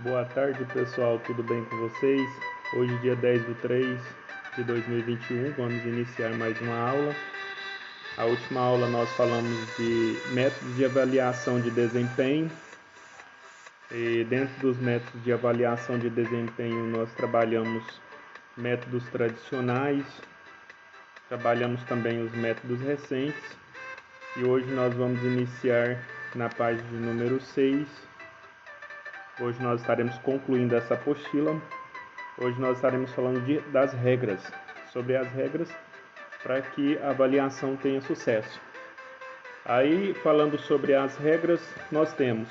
Boa tarde, pessoal, tudo bem com vocês? Hoje, dia 10 de 3 de 2021, vamos iniciar mais uma aula. A última aula nós falamos de métodos de avaliação de desempenho. E dentro dos métodos de avaliação de desempenho nós trabalhamos métodos tradicionais, trabalhamos também os métodos recentes. E hoje nós vamos iniciar na página número 6. Hoje nós estaremos concluindo essa apostila. Hoje nós estaremos falando das regras, sobre as regras para que a avaliação tenha sucesso. Aí, falando sobre as regras, nós temos: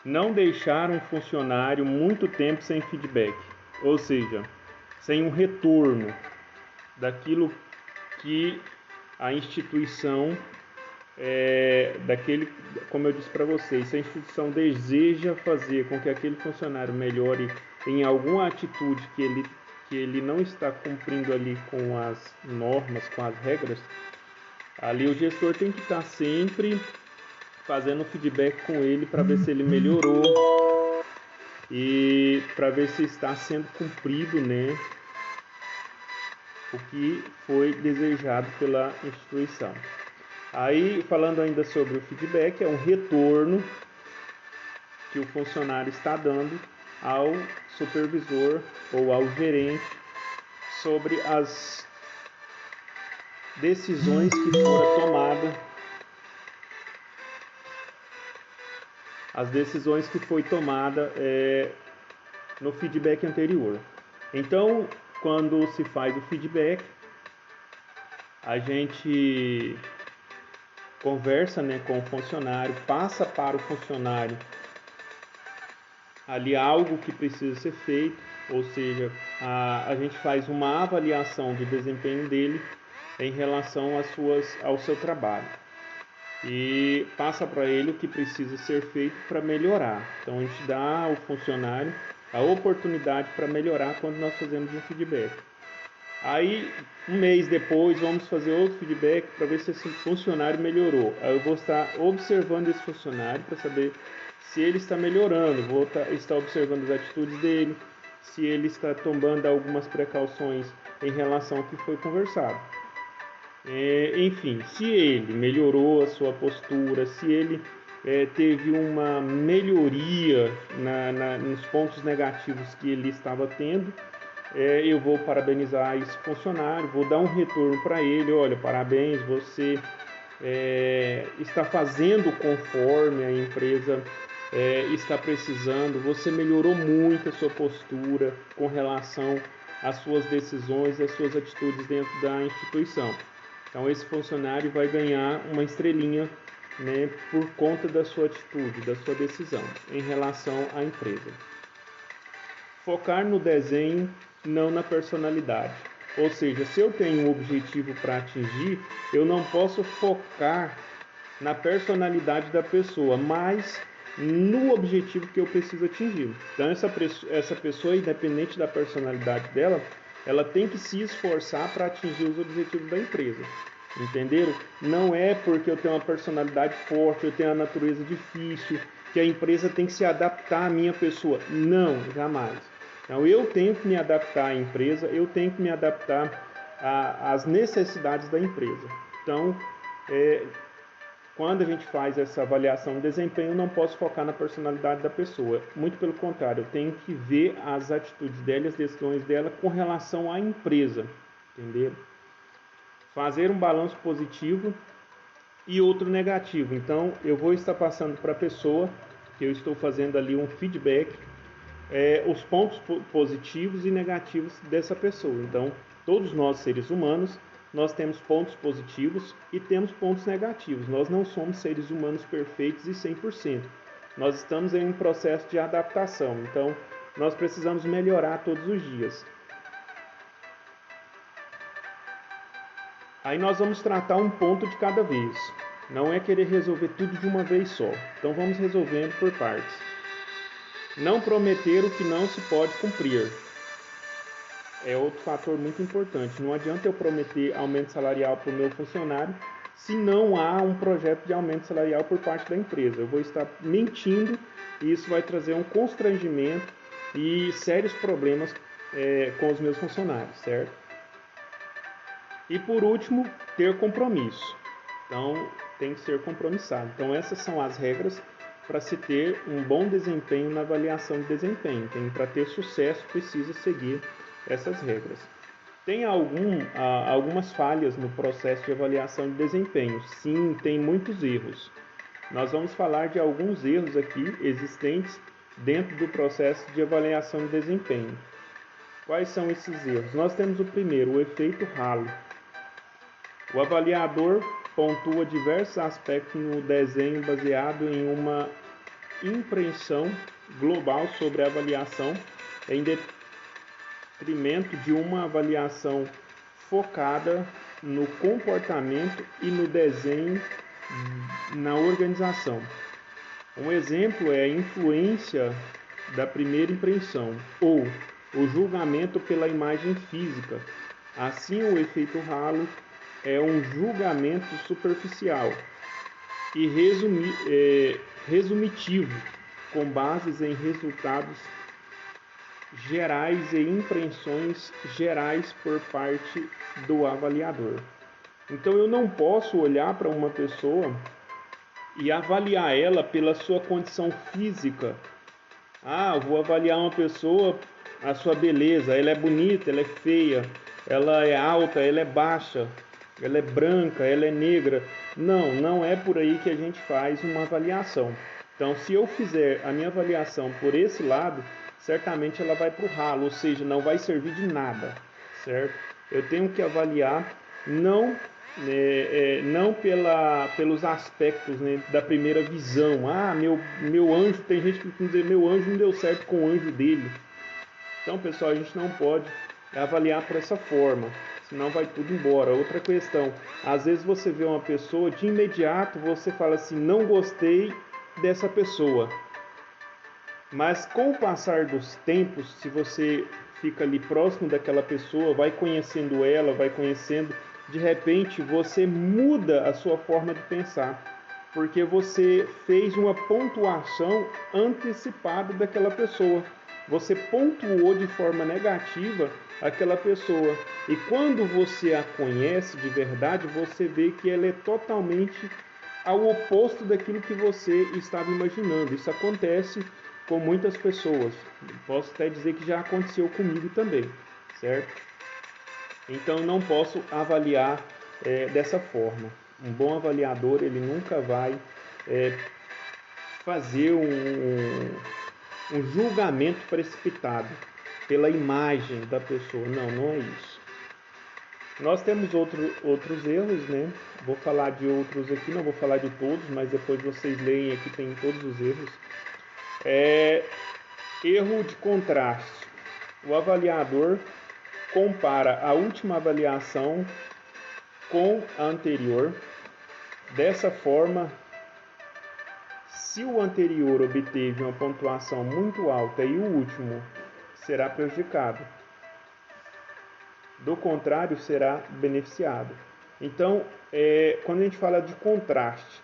não deixar um funcionário muito tempo sem feedback, ou seja, sem um retorno daquilo que a instituição como eu disse para vocês, se a instituição deseja fazer com que aquele funcionário melhore em alguma atitude que ele não está cumprindo ali com as normas, com as regras, ali o gestor tem que estar sempre fazendo feedback com ele para ver se ele melhorou e para ver se está sendo cumprido, né, o que foi desejado pela instituição. Aí, falando ainda sobre o feedback, é um retorno que o funcionário está dando ao supervisor ou ao gerente sobre as decisões que foram tomadas, no feedback anterior. Então, quando se faz o feedback, a gente conversa, né, com o funcionário, passa para o funcionário ali algo que precisa ser feito, ou seja, a gente faz uma avaliação de desempenho dele em relação ao seu trabalho e passa para ele o que precisa ser feito para melhorar. Então a gente dá ao funcionário a oportunidade para melhorar quando nós fazemos um feedback. Aí, um mês depois, vamos fazer outro feedback para ver se esse funcionário melhorou. Aí eu vou estar observando esse funcionário para saber se ele está melhorando, vou estar observando as atitudes dele, se ele está tomando algumas precauções em relação ao que foi conversado. Enfim, se ele melhorou a sua postura, se ele teve uma melhoria nos pontos negativos que ele estava tendo, eu vou parabenizar esse funcionário, vou dar um retorno para ele: olha, parabéns, você está fazendo conforme a empresa está precisando, você melhorou muito a sua postura com relação às suas decisões, às suas atitudes dentro da instituição. Então esse funcionário vai ganhar uma estrelinha, né, por conta da sua atitude, da sua decisão em relação à empresa. Focar no desenho, não na personalidade. Ou seja, se eu tenho um objetivo para atingir, eu não posso focar na personalidade da pessoa, mas no objetivo que eu preciso atingir. Então essa pessoa, independente da personalidade dela, ela tem que se esforçar para atingir os objetivos da empresa. Entenderam? Não é porque eu tenho uma personalidade forte, eu tenho uma natureza difícil, que a empresa tem que se adaptar à minha pessoa. Não, jamais. Então eu tenho que me adaptar à empresa, eu tenho que me adaptar às necessidades da empresa. Então, quando a gente faz essa avaliação de desempenho, eu não posso focar na personalidade da pessoa. Muito pelo contrário, eu tenho que ver as atitudes dela, as decisões dela com relação à empresa. Entendeu? Fazer um balanço positivo e outro negativo. Então, eu vou estar passando para a pessoa que eu estou fazendo ali um feedback, os pontos positivos e negativos dessa pessoa. Então, todos nós, seres humanos, nós temos pontos positivos e temos pontos negativos. Nós não somos seres humanos perfeitos e 100%. Nós estamos em um processo de adaptação. Então, nós precisamos melhorar todos os dias. Aí nós vamos tratar um ponto de cada vez. Não é querer resolver tudo de uma vez só. Então, vamos resolvendo por partes. Não prometer o que não se pode cumprir. É outro fator muito importante. Não adianta eu prometer aumento salarial para o meu funcionário se não há um projeto de aumento salarial por parte da empresa. Eu vou estar mentindo e isso vai trazer um constrangimento e sérios problemas com os meus funcionários, certo? E por último, ter compromisso. Então, tem que ser compromissado. Então, essas são as regras para se ter um bom desempenho na avaliação de desempenho. Então, para ter sucesso, precisa seguir essas regras. Tem algumas falhas no processo de avaliação de desempenho. Sim, tem muitos erros. Nós vamos falar de alguns erros aqui existentes dentro do processo de avaliação de desempenho. Quais são esses erros? Nós temos o primeiro, o efeito halo. O avaliador pontua diversos aspectos no desenho baseado em uma impressão global sobre a avaliação em detrimento de uma avaliação focada no comportamento e no desenho na organização. Um exemplo é a influência da primeira impressão ou o julgamento pela imagem física. Assim, o efeito halo é um julgamento superficial e resumitivo, com bases em resultados gerais e impressões gerais por parte do avaliador. Então, eu não posso olhar para uma pessoa e avaliar ela pela sua condição física. Eu vou avaliar uma pessoa, a sua beleza, ela é bonita, ela é feia, ela é alta, ela é baixa, ela é branca, ela é negra. Não é por aí que a gente faz uma avaliação. Então, se eu fizer a minha avaliação por esse lado, certamente ela vai para o ralo, ou seja, não vai servir de nada, certo? Eu tenho que avaliar não pelos aspectos, né, da primeira visão. Meu anjo, tem gente que diz, meu anjo não deu certo com o anjo dele. Então, pessoal, a gente não pode avaliar por essa forma, senão vai tudo embora. Outra questão, às vezes você vê uma pessoa, de imediato você fala assim, não gostei dessa pessoa. Mas com o passar dos tempos, se você fica ali próximo daquela pessoa, vai conhecendo ela, vai conhecendo, de repente você muda a sua forma de pensar, porque você fez uma pontuação antecipada daquela pessoa. Você pontuou de forma negativa aquela pessoa. E quando você a conhece de verdade, você vê que ela é totalmente ao oposto daquilo que você estava imaginando. Isso acontece com muitas pessoas. Posso até dizer que já aconteceu comigo também, certo? Então, não posso avaliar dessa forma. Um bom avaliador, ele nunca vai fazer um julgamento precipitado pela imagem da pessoa. Não é isso. Nós temos outros erros, né? Vou falar de outros aqui, não vou falar de todos, mas depois vocês leem aqui, tem todos os erros. Erro de contraste. O avaliador compara a última avaliação com a anterior. Dessa forma, se o anterior obteve uma pontuação muito alta e o último, será prejudicado. Do contrário, será beneficiado. Então, quando a gente fala de contraste,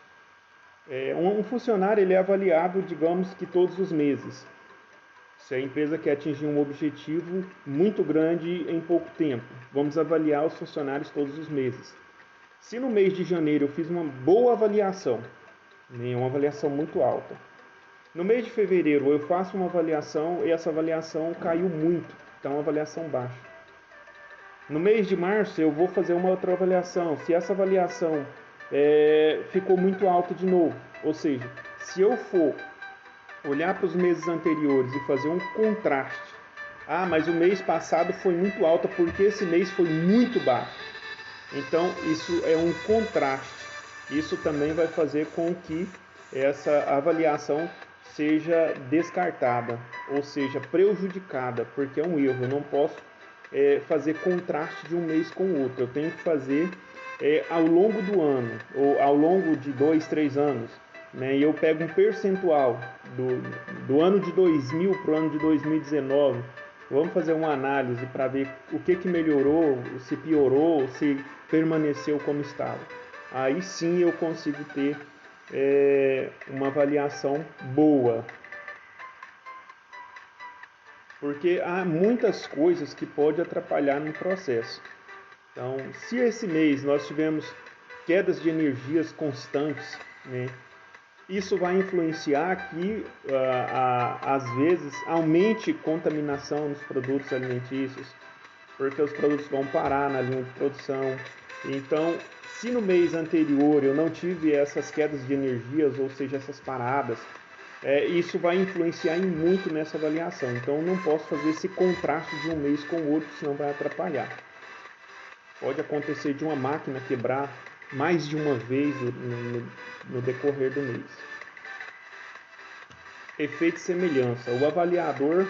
um funcionário ele é avaliado, digamos que todos os meses. Se a empresa quer atingir um objetivo muito grande em pouco tempo, vamos avaliar os funcionários todos os meses. Se no mês de janeiro eu fiz uma boa avaliação, uma avaliação muito alta, no mês de fevereiro eu faço uma avaliação e essa avaliação caiu muito, então uma avaliação baixa. No mês de março eu vou fazer uma outra avaliação, se essa avaliação ficou muito alta de novo, ou seja, se eu for olhar para os meses anteriores e fazer um contraste, mas o mês passado foi muito alta porque esse mês foi muito baixo. Então isso é um contraste. Isso também vai fazer com que essa avaliação seja descartada, ou seja, prejudicada, porque é um erro. Eu não posso fazer contraste de um mês com o outro. Eu tenho que fazer ao longo do ano, ou ao longo de 2, 3 anos. Né? E eu pego um percentual do ano de 2000 para o ano de 2019. Vamos fazer uma análise para ver o que melhorou, se piorou, se permaneceu como estava. aí sim eu consigo ter uma avaliação boa. Porque há muitas coisas que podem atrapalhar no processo. Então, se esse mês nós tivemos quedas de energias constantes, né, isso vai influenciar que, às vezes, aumente contaminação nos produtos alimentícios, porque os produtos vão parar na linha de produção. Então, se no mês anterior eu não tive essas quedas de energias, ou seja, essas paradas, isso vai influenciar muito nessa avaliação. Então, eu não posso fazer esse contraste de um mês com o outro, senão vai atrapalhar. Pode acontecer de uma máquina quebrar mais de uma vez no decorrer do mês. Efeito de semelhança. O avaliador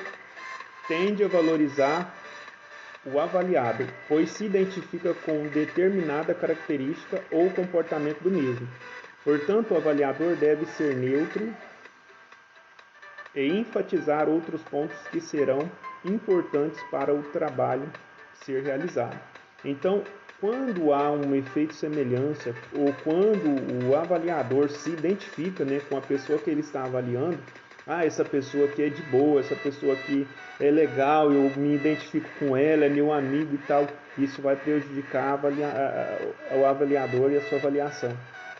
tende a valorizar o avaliado, pois se identifica com determinada característica ou comportamento do mesmo. Portanto, o avaliador deve ser neutro e enfatizar outros pontos que serão importantes para o trabalho ser realizado. Então, quando há um efeito de semelhança ou quando o avaliador se identifica, né, com a pessoa que ele está avaliando, essa pessoa aqui é de boa, essa pessoa aqui é legal, eu me identifico com ela, é meu amigo e tal, isso vai prejudicar o avaliador e a sua avaliação.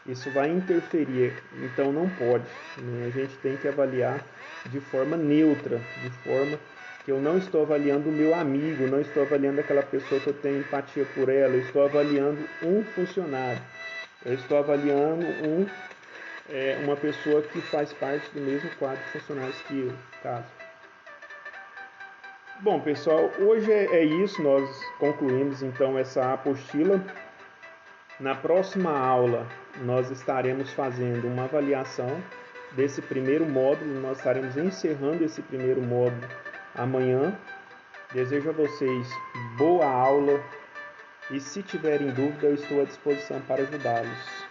Isso vai interferir, então não pode, né? A gente tem que avaliar de forma neutra, de forma que eu não estou avaliando o meu amigo, não estou avaliando aquela pessoa que eu tenho empatia por ela, eu estou avaliando um funcionário, eu estou avaliando uma pessoa que faz parte do mesmo quadro de funcionários que eu, caso. Bom, pessoal, hoje é isso, nós concluímos então essa apostila. Na próxima aula, nós estaremos fazendo uma avaliação desse primeiro módulo, nós estaremos encerrando esse primeiro módulo amanhã. Desejo a vocês boa aula e se tiverem dúvida, eu estou à disposição para ajudá-los.